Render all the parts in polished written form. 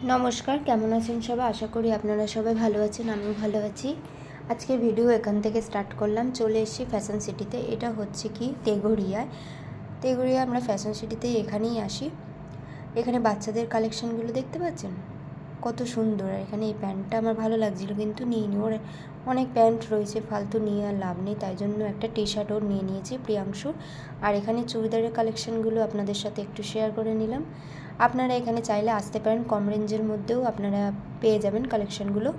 नमस्कार केमन आছেন সবাই आशा करी আপনারা সবাই ভালো আছেন আমিও ভালো আছি। আজকের ভিডিও এখান থেকে স্টার্ট করলাম। চলে এসেছি ফ্যাশন সিটিতে। এটা হচ্ছে কি তেঘরিয়া আমরা ফ্যাশন সিটিতে এখানেই আসি। এখানে বাচ্চাদের কালেকশনগুলো দেখতে পাচ্ছেন কত সুন্দর। আর এখানে এই প্যান্টটা আমার ভালো লাগছিল কিন্তু নিইনি। ওর অনেক প্যান্ট রয়েছে, ফালতু নিয়ে আর লাভ নেই, তাই জন্য একটা টি শার্ট ওর নিয়ে নিয়েছি প্রিয়াংশুর। আর এখানে চুড়িদারের কালেকশনগুলো আপনাদের সাথে একটু শেয়ার করে নিলাম। আপনারা এখানে চাইলে আসতে পারেন, কম রেঞ্জের মধ্যেও আপনারা পেয়ে যাবেন কালেকশনগুলো।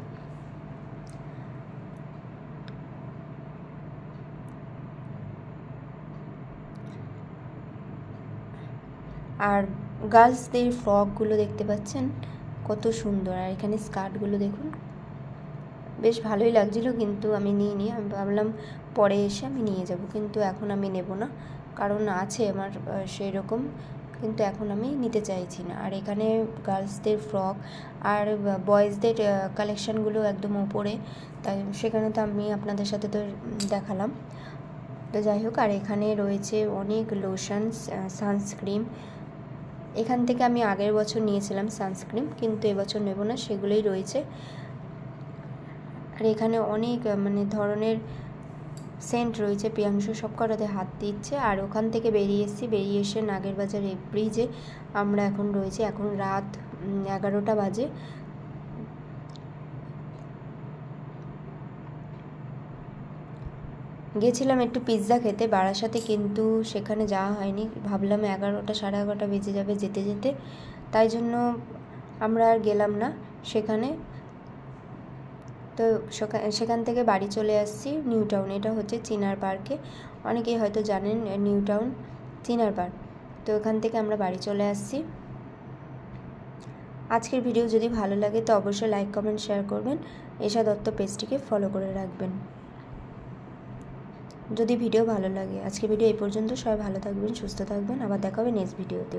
আর গার্লসদের ফ্রকগুলো দেখতে পাচ্ছেন কত সুন্দর। আর এখানে স্কার্টগুলো দেখুন, বেশ ভালোই লাগছিলো কিন্তু আমি নিইনি। আমি ভাবলাম পরে এসে আমি নিয়ে যাব, কিন্তু এখন আমি নেব না, কারণ আছে আমার সেই রকম, কিন্তু এখন আমি নিতে চাইছি না। আর এখানে গার্লসদের ফ্রক আর বয়েজদের কালেকশানগুলো একদম ওপরে, তাই সেখানে তো আমি আপনাদের সাথে তো দেখালাম। তো যাই হোক, আর এখানে রয়েছে অনেক লোশন, সানস্ক্রিন। এখান থেকে আমি আগের বছর নিয়েছিলাম সানস্ক্রিন, কিন্তু এবছর নেব না, সেগুলোই রয়েছে। আর এখানে অনেক ধরনের সেন্ট রয়েছে। প্রিয়াংশু সব কটাতে হাত দিচ্ছে। আর ওখান থেকে বেরিয়ে এসে নাগেরবাজার ব্রিজে আমরা এখন রয়েছি। এখন রাত 11টা বাজে। গেছিলাম একটু পিৎজা খেতে বারাসাতে, কিন্তু সেখানে যাওয়া হয়নি। ভাবলাম 11টা সাড়ে 11টা বেজে যাবে যেতে যেতে, তাই জন্য আমরা আর গেলাম না সেখানে। তো সেখান থেকে বাড়ি চলে আসছি নিউ টাউন। এটা হচ্ছে চিনার পার্কে, অনেকেই হয়তো জানেন নিউ টাউন চিনার পার্ক। তো এখান থেকে আমরা বাড়ি চলে আসছি। আজকের ভিডিও যদি ভালো লাগে তো অবশ্যই লাইক কমেন্ট শেয়ার করবেন। এশা দত্ত পেজটিকে ফলো করে রাখবেন যদি ভিডিও ভালো লাগে। আজকের ভিডিও এই পর্যন্ত। সবাই ভালো থাকবেন, সুস্থ থাকবেন। আবার দেখা হবে নেক্সট ভিডিওতে।